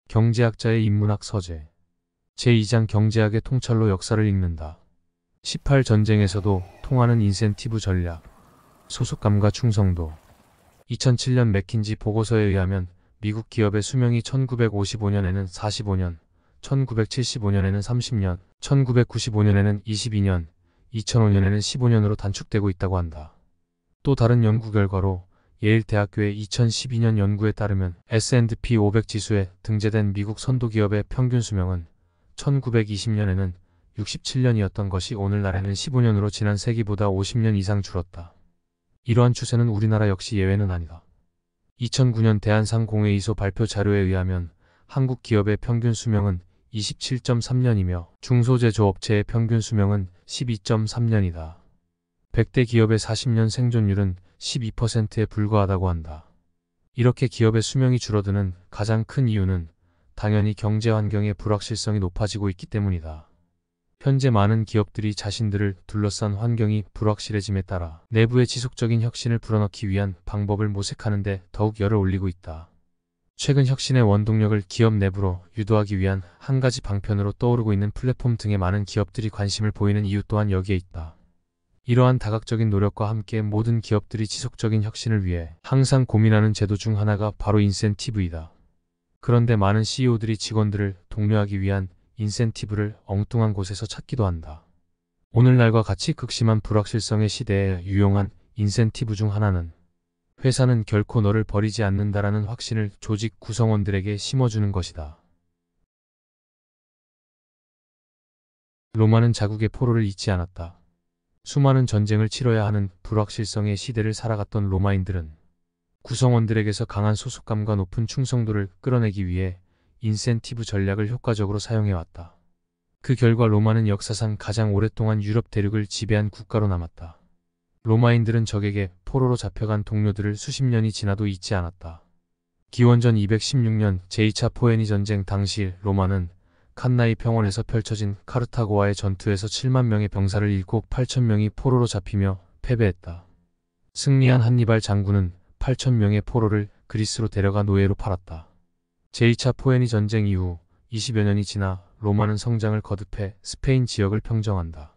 경제학자의 인문학 서재. 제2장 경제학의 통찰로 역사를 읽는다. 18전쟁에서도 통하는 인센티브 전략. 소속감과 충성도. 2007년 맥킨지 보고서에 의하면 미국 기업의 수명이 1955년에는 45년, 1975년에는 30년, 1995년에는 22년, 2005년에는 15년으로 단축되고 있다고 한다. 또 다른 연구 결과로 예일대학교의 2012년 연구에 따르면 S&P 500 지수에 등재된 미국 선도기업의 평균 수명은 1920년에는 67년이었던 것이 오늘날에는 15년으로 지난 세기보다 50년 이상 줄었다. 이러한 추세는 우리나라 역시 예외는 아니다. 2009년 대한상공회의소 발표 자료에 의하면 한국 기업의 평균 수명은 27.3년이며 중소제조업체의 평균 수명은 12.3년이다. 100대 기업의 40년 생존율은 12%에 불과하다고 한다. 이렇게 기업의 수명이 줄어드는 가장 큰 이유는 당연히 경제 환경의 불확실성이 높아지고 있기 때문이다. 현재 많은 기업들이 자신들을 둘러싼 환경이 불확실해짐에 따라 내부의 지속적인 혁신을 불어넣기 위한 방법을 모색하는 데 더욱 열을 올리고 있다. 최근 혁신의 원동력을 기업 내부로 유도하기 위한 한 가지 방편으로 떠오르고 있는 플랫폼 등에 많은 기업들이 관심을 보이는 이유 또한 여기에 있다. 이러한 다각적인 노력과 함께 모든 기업들이 지속적인 혁신을 위해 항상 고민하는 제도 중 하나가 바로 인센티브이다. 그런데 많은 CEO들이 직원들을 독려하기 위한 인센티브를 엉뚱한 곳에서 찾기도 한다. 오늘날과 같이 극심한 불확실성의 시대에 유용한 인센티브 중 하나는 회사는 결코 너를 버리지 않는다라는 확신을 조직 구성원들에게 심어주는 것이다. 로마는 자국의 포로를 잊지 않았다. 수많은 전쟁을 치러야 하는 불확실성의 시대를 살아갔던 로마인들은 구성원들에게서 강한 소속감과 높은 충성도를 끌어내기 위해 인센티브 전략을 효과적으로 사용해왔다. 그 결과 로마는 역사상 가장 오랫동안 유럽 대륙을 지배한 국가로 남았다. 로마인들은 적에게 포로로 잡혀간 동료들을 수십 년이 지나도 잊지 않았다. 기원전 216년 제2차 포에니 전쟁 당시 로마는 칸나이 평원에서 펼쳐진 카르타고와의 전투에서 7만 명의 병사를 잃고 8천 명이 포로로 잡히며 패배했다. 승리한 한니발 장군은 8천 명의 포로를 그리스로 데려가 노예로 팔았다. 제2차 포에니 전쟁 이후 20여 년이 지나 로마는 성장을 거듭해 스페인 지역을 평정한다.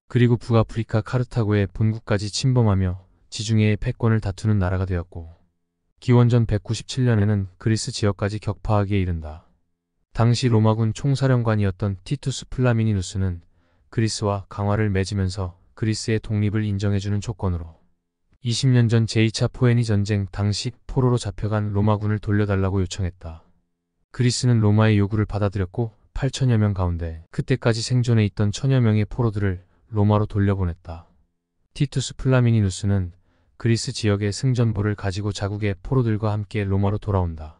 그리고 북아프리카 카르타고의 본국까지 침범하며 지중해의 패권을 다투는 나라가 되었고 기원전 197년에는 그리스 지역까지 격파하기에 이른다. 당시 로마군 총사령관이었던 티투스 플라미니누스는 그리스와 강화를 맺으면서 그리스의 독립을 인정해주는 조건으로 20년 전 제2차 포에니 전쟁 당시 포로로 잡혀간 로마군을 돌려달라고 요청했다. 그리스는 로마의 요구를 받아들였고 8천여 명 가운데 그때까지 생존해 있던 천여 명의 포로들을 로마로 돌려보냈다. 티투스 플라미니누스는 그리스 지역의 승전보를 가지고 자국의 포로들과 함께 로마로 돌아온다.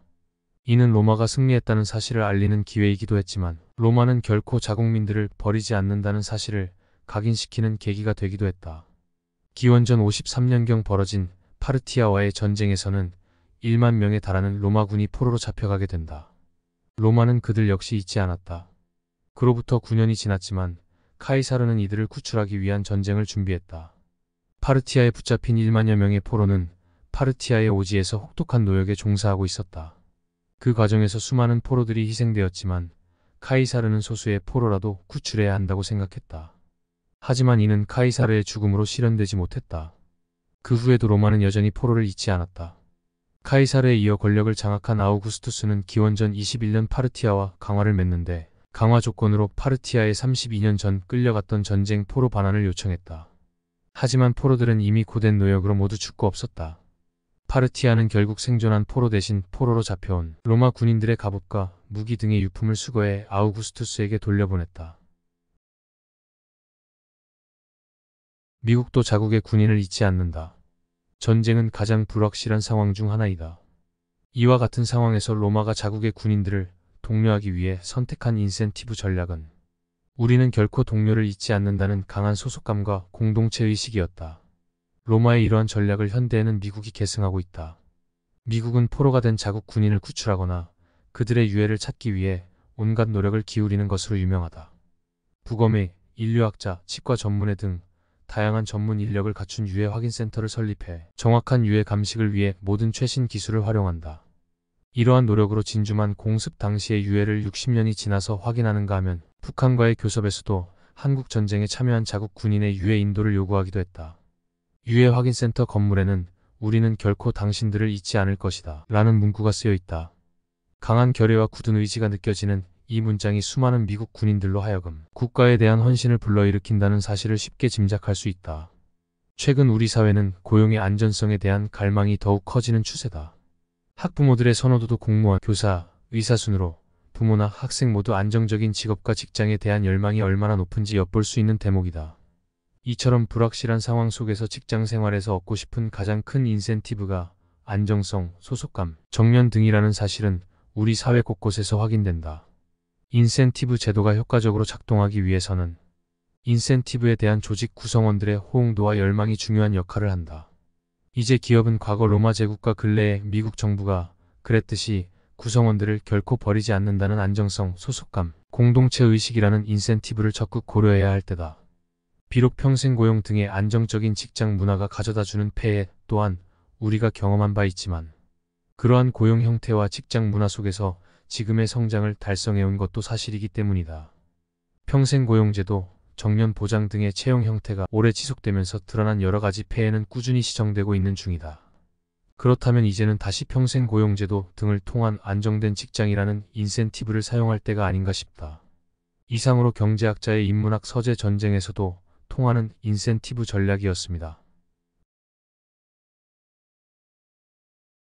이는 로마가 승리했다는 사실을 알리는 기회이기도 했지만 로마는 결코 자국민들을 버리지 않는다는 사실을 각인시키는 계기가 되기도 했다. 기원전 53년경 벌어진 파르티아와의 전쟁에서는 1만 명에 달하는 로마군이 포로로 잡혀가게 된다. 로마는 그들 역시 잊지 않았다. 그로부터 9년이 지났지만 카이사르는 이들을 구출하기 위한 전쟁을 준비했다. 파르티아에 붙잡힌 1만여 명의 포로는 파르티아의 오지에서 혹독한 노역에 종사하고 있었다. 그 과정에서 수많은 포로들이 희생되었지만 카이사르는 소수의 포로라도 구출해야 한다고 생각했다. 하지만 이는 카이사르의 죽음으로 실현되지 못했다. 그 후에도 로마는 여전히 포로를 잊지 않았다. 카이사르에 이어 권력을 장악한 아우구스투스는 기원전 21년 파르티아와 강화를 맺는데 강화 조건으로 파르티아에 32년 전 끌려갔던 전쟁 포로 반환을 요청했다. 하지만 포로들은 이미 고된 노역으로 모두 죽고 없었다. 파르티아는 결국 생존한 포로 대신 포로로 잡혀온 로마 군인들의 갑옷과 무기 등의 유품을 수거해 아우구스투스에게 돌려보냈다. 미국도 자국의 군인을 잊지 않는다. 전쟁은 가장 불확실한 상황 중 하나이다. 이와 같은 상황에서 로마가 자국의 군인들을 독려하기 위해 선택한 인센티브 전략은 우리는 결코 동료를 잊지 않는다는 강한 소속감과 공동체 의식이었다. 로마의 이러한 전략을 현대에는 미국이 계승하고 있다. 미국은 포로가 된 자국 군인을 구출하거나 그들의 유해를 찾기 위해 온갖 노력을 기울이는 것으로 유명하다. 부검의, 인류학자, 치과 전문의 등 다양한 전문 인력을 갖춘 유해 확인 센터를 설립해 정확한 유해 감식을 위해 모든 최신 기술을 활용한다. 이러한 노력으로 진주만 공습 당시의 유해를 60년이 지나서 확인하는가 하면 북한과의 교섭에서도 한국 전쟁에 참여한 자국 군인의 유해 인도를 요구하기도 했다. 유해 확인센터 건물에는 우리는 결코 당신들을 잊지 않을 것이다 라는 문구가 쓰여 있다. 강한 결의와 굳은 의지가 느껴지는 이 문장이 수많은 미국 군인들로 하여금 국가에 대한 헌신을 불러일으킨다는 사실을 쉽게 짐작할 수 있다. 최근 우리 사회는 고용의 안전성에 대한 갈망이 더욱 커지는 추세다. 학부모들의 선호도도 공무원, 교사, 의사 순으로 부모나 학생 모두 안정적인 직업과 직장에 대한 열망이 얼마나 높은지 엿볼 수 있는 대목이다. 이처럼 불확실한 상황 속에서 직장 생활에서 얻고 싶은 가장 큰 인센티브가 안정성, 소속감, 정년 등이라는 사실은 우리 사회 곳곳에서 확인된다. 인센티브 제도가 효과적으로 작동하기 위해서는 인센티브에 대한 조직 구성원들의 호응도와 열망이 중요한 역할을 한다. 이제 기업은 과거 로마 제국과 근래의 미국 정부가 그랬듯이 구성원들을 결코 버리지 않는다는 안정성, 소속감, 공동체 의식이라는 인센티브를 적극 고려해야 할 때다. 비록 평생 고용 등의 안정적인 직장 문화가 가져다주는 폐해 또한 우리가 경험한 바 있지만 그러한 고용 형태와 직장 문화 속에서 지금의 성장을 달성해온 것도 사실이기 때문이다. 평생 고용제도, 정년 보장 등의 채용 형태가 오래 지속되면서 드러난 여러 가지 폐해는 꾸준히 시정되고 있는 중이다. 그렇다면 이제는 다시 평생 고용제도 등을 통한 안정된 직장이라는 인센티브를 사용할 때가 아닌가 싶다. 이상으로 경제학자의 인문학 서재 전쟁에서도 통하는 인센티브 전략이었습니다.